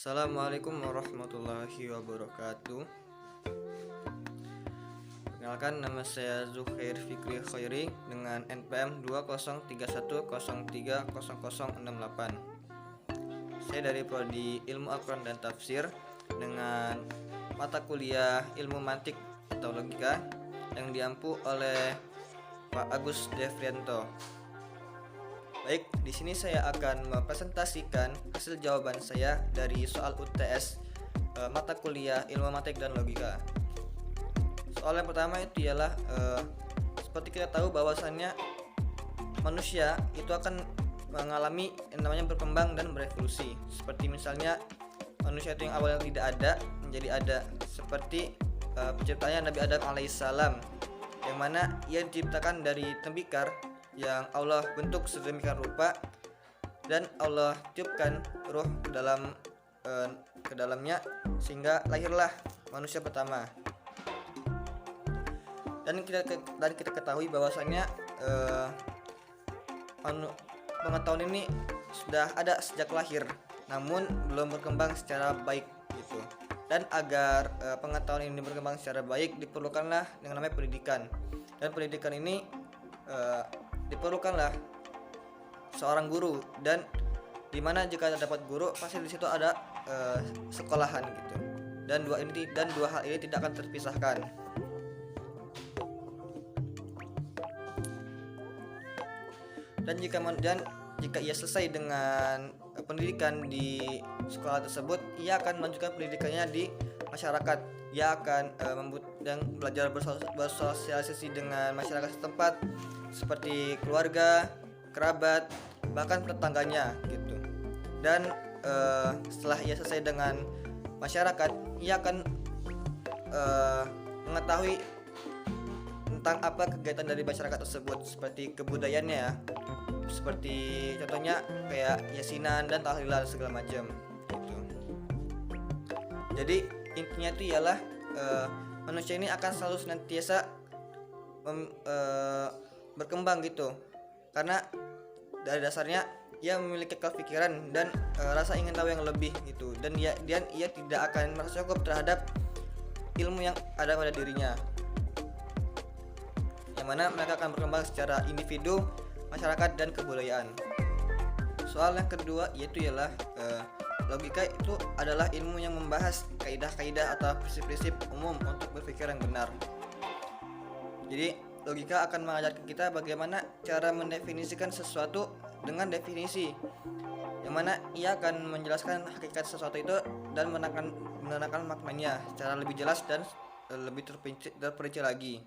Assalamualaikum warahmatullahi wabarakatuh. Perkenalkan, nama saya Zuhair Fikri Khairi dengan NPM 2031030068. Saya dari Prodi Ilmu Al-Quran dan Tafsir dengan mata kuliah Ilmu Mantik atau Logika yang diampu oleh Pak Agus Devrianto. Baik, di sini saya akan mempresentasikan hasil jawaban saya dari soal UTS mata kuliah Ilmu Mantik dan Logika. Soal yang pertama itu ialah seperti kita tahu bahwasannya manusia itu akan mengalami yang namanya berkembang dan berevolusi. Seperti misalnya manusia itu yang awalnya tidak ada menjadi ada, seperti penciptanya Nabi Adam alaihissalam, yang mana ia diciptakan dari tembikar yang Allah bentuk sedemikian rupa dan Allah tiupkan ruh ke dalamnya sehingga lahirlah manusia pertama. Dan kita ketahui bahwasannya pengetahuan ini sudah ada sejak lahir, namun belum berkembang secara baik gitu. Dan agar pengetahuan ini berkembang secara baik, diperlukanlah yang namanya pendidikan. Dan pendidikan ini diperlukanlah seorang guru, dan dimana jika dapat guru pasti di situ ada sekolahan gitu. Dan dua hal ini tidak akan terpisahkan. Dan jika ia selesai dengan pendidikan di sekolah tersebut, ia akan melanjutkan pendidikannya di masyarakat. Ia akan belajar bersosialisasi dengan masyarakat setempat, seperti keluarga, kerabat, bahkan tetangganya gitu. Dan setelah ia selesai dengan masyarakat, ia akan mengetahui tentang apa kegiatan dari masyarakat tersebut, seperti kebudayaannya ya, seperti contohnya kayak yasinan dan tahlilan segala macam gitu. Jadi intinya itu ialah manusia ini akan selalu senantiasa berkembang gitu, karena dari dasarnya ia memiliki kepikiran dan rasa ingin tahu yang lebih gitu, dan ia tidak akan merasa cukup terhadap ilmu yang ada pada dirinya, yang mana mereka akan berkembang secara individu, masyarakat, dan kebudayaan. Soal yang kedua yaitu ialah logika itu adalah ilmu yang membahas kaidah-kaidah atau prinsip-prinsip umum untuk berpikir yang benar. Jadi logika akan mengajarkan kita bagaimana cara mendefinisikan sesuatu dengan definisi, yang mana ia akan menjelaskan hakikat sesuatu itu dan menerangkan maknanya secara lebih jelas dan lebih terperinci lagi.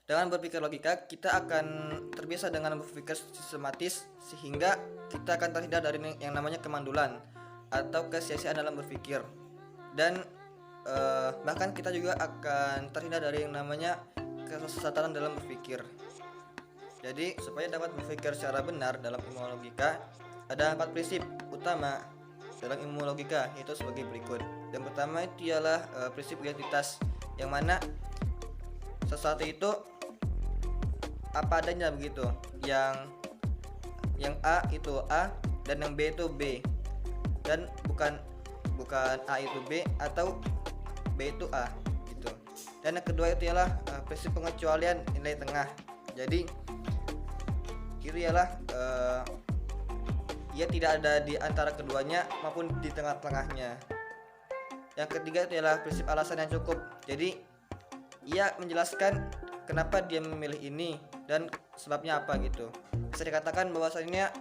Dengan berpikir logika, kita akan terbiasa dengan berpikir sistematis, sehingga kita akan terhindar dari yang namanya kemandulan atau kesia-siaan dalam berpikir. Dan bahkan kita juga akan terhindar dari yang namanya kesesatan dalam berpikir. Jadi supaya dapat berpikir secara benar dalam ilmu logika, ada 4 prinsip utama dalam ilmu logika, yaitu sebagai berikut. Yang pertama itu ialah prinsip identitas, yang mana sesuatu itu apa adanya begitu. Yang A itu A dan yang B itu B, dan bukan A itu B atau B itu A gitu. Dan yang kedua itu ialah prinsip pengecualian nilai tengah. Jadi itu ialah ia tidak ada di antara keduanya maupun di tengah-tengahnya. Yang ketiga itu ialah prinsip alasan yang cukup. Jadi ia menjelaskan kenapa dia memilih ini dan sebabnya apa gitu. Bisa dikatakan bahwasanya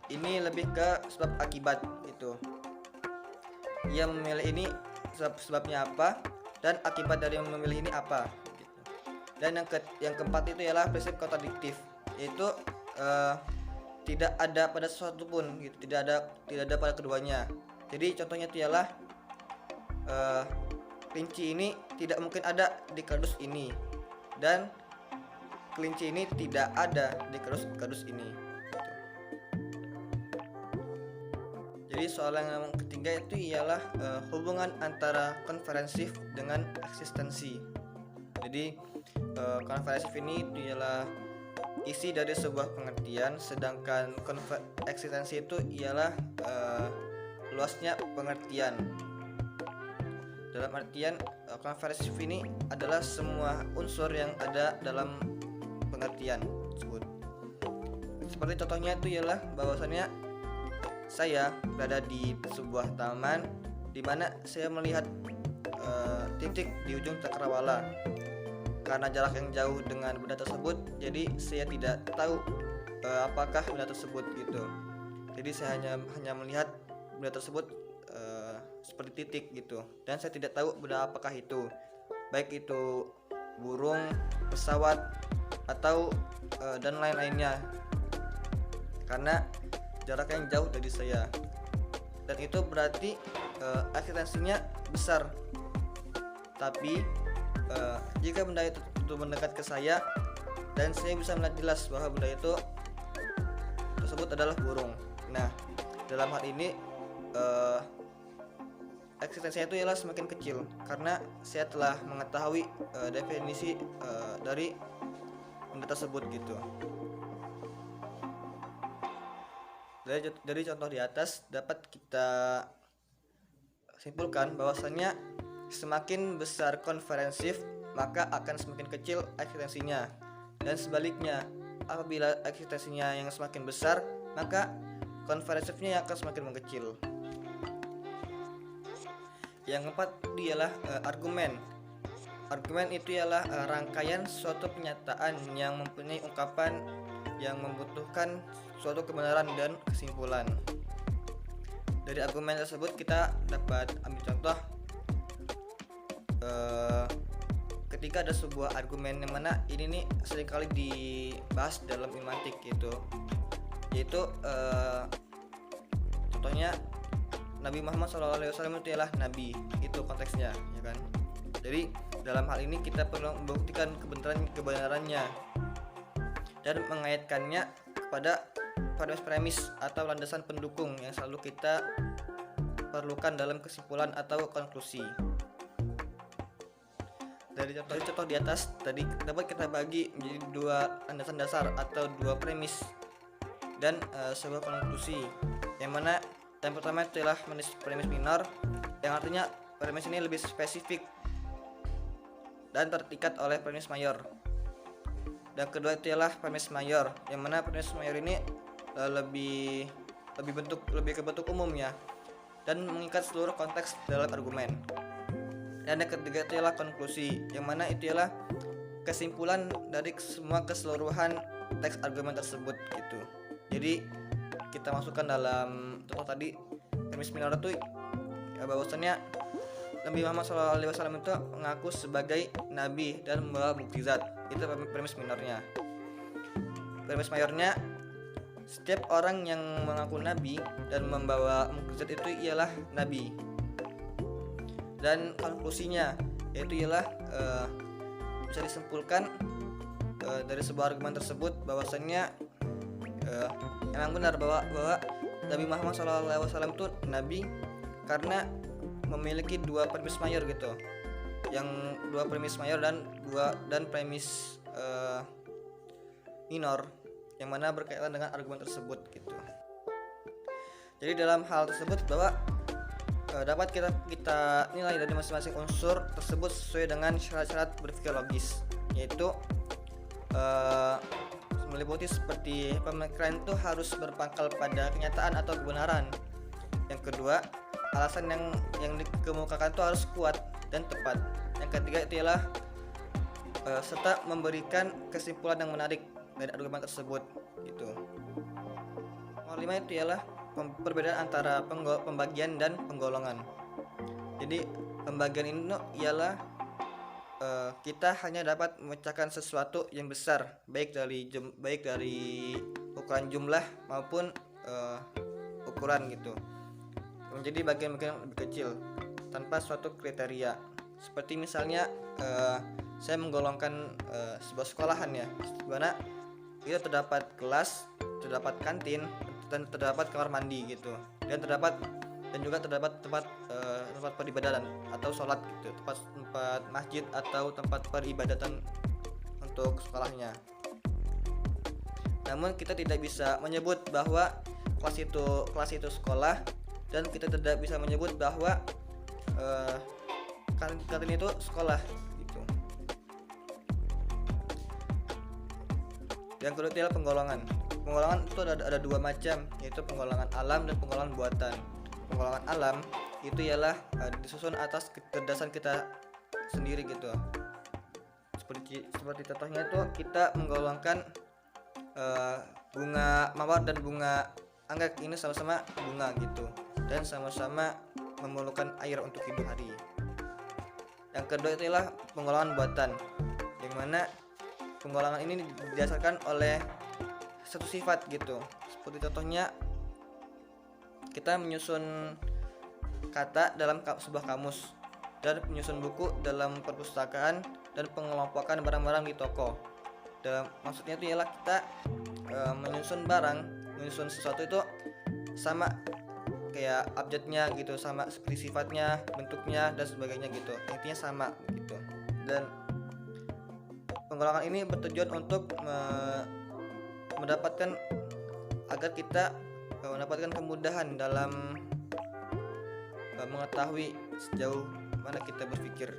ini lebih ke sebab akibat gitu. Ia memilih ini sebabnya apa, dan akibat dari memilih ini apa gitu. Dan yang keempat itu ialah prinsip kontradiktif, yaitu tidak ada pada sesuatu pun gitu, tidak ada pada keduanya. Jadi contohnya itu ialah kelinci ini tidak mungkin ada di kardus ini, dan kelinci ini tidak ada di kardus ini. Jadi soal yang ketiga itu ialah hubungan antara konferensif dengan eksistensi. Jadi konferensif ini itu ialah isi dari sebuah pengertian, sedangkan eksistensi itu ialah luasnya pengertian. Dalam artian komprehensif ini adalah semua unsur yang ada dalam pengertian tersebut. Seperti contohnya itu ialah bahwasannya saya berada di sebuah taman di mana saya melihat titik di ujung cakrawala. Karena jarak yang jauh dengan benda tersebut, jadi saya tidak tahu apakah benda tersebut gitu. Jadi saya hanya melihat benda tersebut seperti titik gitu, dan saya tidak tahu benda apakah itu, baik itu burung, pesawat, atau dan lain-lainnya, karena jarak yang jauh dari saya. Dan itu berarti eksistensinya besar. Tapi jika benda itu mendekat ke saya dan saya bisa melihat jelas bahwa benda itu tersebut adalah burung. Nah, dalam hal ini eksistensinya itu ialah semakin kecil karena saya telah mengetahui definisi dari benda tersebut gitu. Dari contoh di atas dapat kita simpulkan bahwasannya semakin besar konferensif maka akan semakin kecil eksistensinya, dan sebaliknya apabila eksistensinya yang semakin besar maka konferensifnya akan semakin mengecil. Yang keempat ialah argumen. Argumen itu ialah rangkaian suatu pernyataan yang mempunyai ungkapan yang membutuhkan suatu kebenaran dan kesimpulan. Dari argumen tersebut kita dapat ambil contoh ketika ada sebuah argumen yang mana ini nih seringkali dibahas dalam ilmantik gitu, yaitu contohnya Nabi Muhammad SAW itu ialah nabi, itu konteksnya ya kan. Jadi dalam hal ini kita perlu membuktikan kebenarannya dan mengaitkannya kepada premis atau landasan pendukung yang selalu kita perlukan dalam kesimpulan atau konklusi. Dari contoh di atas tadi dapat kita bagi menjadi dua landasan dasar atau dua premis dan sebuah konklusi, yang mana yang pertama itu adalah premis minor, yang artinya premis ini lebih spesifik dan terpikat oleh premis mayor. Dan kedua itu adalah premis mayor, yang mana premis mayor ini lebih ke bentuk umumnya dan mengikat seluruh konteks dalam argumen. Dan yang ketiga itu adalah konklusi, yang mana itu adalah kesimpulan dari semua keseluruhan teks argumen tersebut gitu. Jadi kita masukkan dalam contoh tadi premis minor itu ya, bahwasannya Nabi Muhammad SAW itu mengaku sebagai nabi dan membawa mukjizat. Itu premis minornya. Premis mayornya, setiap orang yang mengaku nabi dan membawa mukjizat itu ialah nabi. Dan konklusinya yaitu ialah bisa disimpulkan dari sebuah argumen tersebut bahwasannya memang benar bahwa Nabi Muhammad SAW itu nabi karena memiliki dua premis mayor gitu, yang dua premis mayor dan premis minor, yang mana berkaitan dengan argumen tersebut gitu. Jadi dalam hal tersebut bahwa dapat kita nilai dari masing-masing unsur tersebut sesuai dengan syarat-syarat berpikir logis, yaitu meliputi seperti pemikiran itu harus berpangkal pada kenyataan atau kebenaran. Yang kedua, alasan yang dikemukakan itu harus kuat dan tepat. Yang ketiga itu ialah serta memberikan kesimpulan yang menarik dari argumen tersebut gitu. Nomor 5 itu ialah perbedaan antara pembagian dan penggolongan. Jadi pembagian ini ialah kita hanya dapat memecahkan sesuatu yang besar, baik dari ukuran jumlah maupun ukuran gitu, menjadi bagian-bagian lebih kecil tanpa suatu kriteria. Seperti misalnya saya menggolongkan sebuah sekolahan ya, di mana itu terdapat kelas, terdapat kantin, dan terdapat kamar mandi gitu, dan juga terdapat tempat peribadatan atau sholat gitu, tempat masjid atau tempat peribadatan untuk sekolahnya. Namun kita tidak bisa menyebut bahwa kelas itu sekolah dan kita tidak bisa menyebut bahwa kantin itu sekolah gitu. Yang kedua adalah penggolongan. Penggolongan itu ada dua macam, yaitu penggolongan alam dan penggolongan buatan. Penggolongan alam itu ialah disusun atas kecerdasan kita sendiri gitu. Seperti contohnya itu kita menggolongkan bunga mawar dan bunga anggrek, ini sama-sama bunga gitu, dan sama-sama memerlukan air untuk hidup hari. Yang kedua itu adalah penggolongan buatan, yang mana penggolongan ini didasarkan oleh satu sifat gitu. Seperti contohnya kita menyusun kata dalam sebuah kamus, dan menyusun buku dalam perpustakaan, dan pengelompokan barang-barang di toko. Maksudnya itu ialah kita menyusun sesuatu itu sama kayak abjadnya gitu, sama seperti sifatnya, bentuknya dan sebagainya gitu, intinya sama gitu. Dan penggolongan ini bertujuan untuk mendapatkan agar kita mendapatkan kemudahan dalam mengetahui sejauh mana kita berpikir.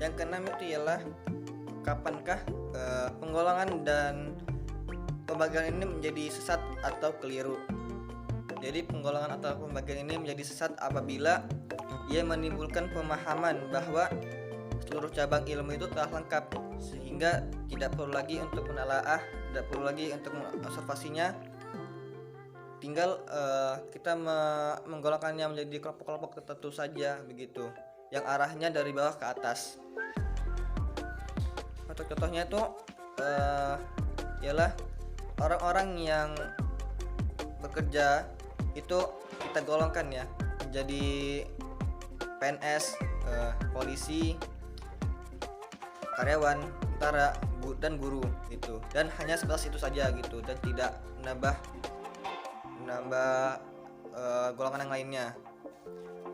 Yang keenam itu ialah kapankah penggolongan dan pembagian ini menjadi sesat atau keliru. Jadi penggolongan atau pembagian ini menjadi sesat apabila ia menimbulkan pemahaman bahwa seluruh cabang ilmu itu telah lengkap, sehingga tidak perlu lagi untuk menelaah, tidak perlu lagi untuk mengobservasinya. Tinggal kita menggolongkannya menjadi kelompok-kelompok tertentu saja begitu, yang arahnya dari bawah ke atas. Untuk contohnya itu ialah orang-orang yang bekerja itu kita golongkan ya menjadi PNS, polisi, karyawan, tentara, dan guru gitu, dan hanya sebatas itu saja gitu, dan tidak menambah golongan yang lainnya.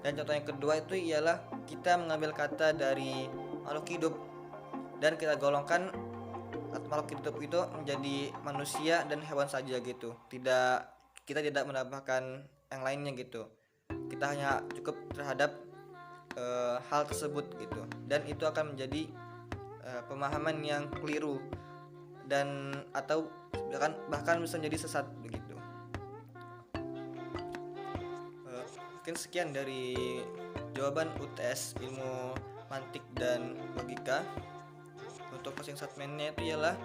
Dan contoh yang kedua itu ialah kita mengambil kata dari makhluk hidup dan kita golongkan makhluk hidup itu menjadi manusia dan hewan saja gitu. Kita tidak menambahkan yang lainnya gitu. Kita hanya cukup terhadap hal tersebut gitu, dan itu akan menjadi pemahaman yang keliru dan atau bahkan bisa menjadi sesat begitu. Mungkin sekian dari jawaban UTS ilmu mantik dan logika. Untuk closing statementnya itu ialah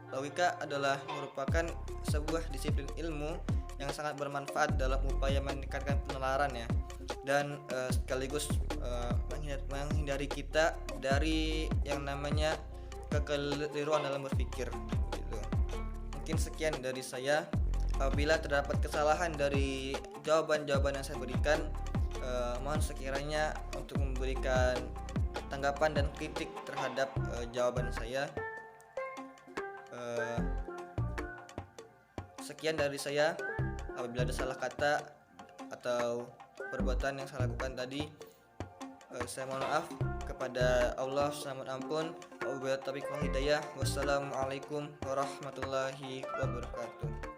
logika adalah merupakan sebuah disiplin ilmu yang sangat bermanfaat dalam upaya meningkatkan penalaran ya, dan sekaligus menghindari kita dari yang namanya kekeliruan dalam berpikir gitu. Mungkin sekian dari saya. Apabila terdapat kesalahan dari jawaban-jawaban yang saya berikan, mohon sekiranya untuk memberikan tanggapan dan kritik terhadap jawaban saya. Sekian dari saya. Apabila ada salah kata atau perbuatan yang saya lakukan tadi, saya mohon maaf kepada Allah, saya mohon ampun. Wabillahi taufiq wal hidayah. Wassalamualaikum warahmatullahi wabarakatuh.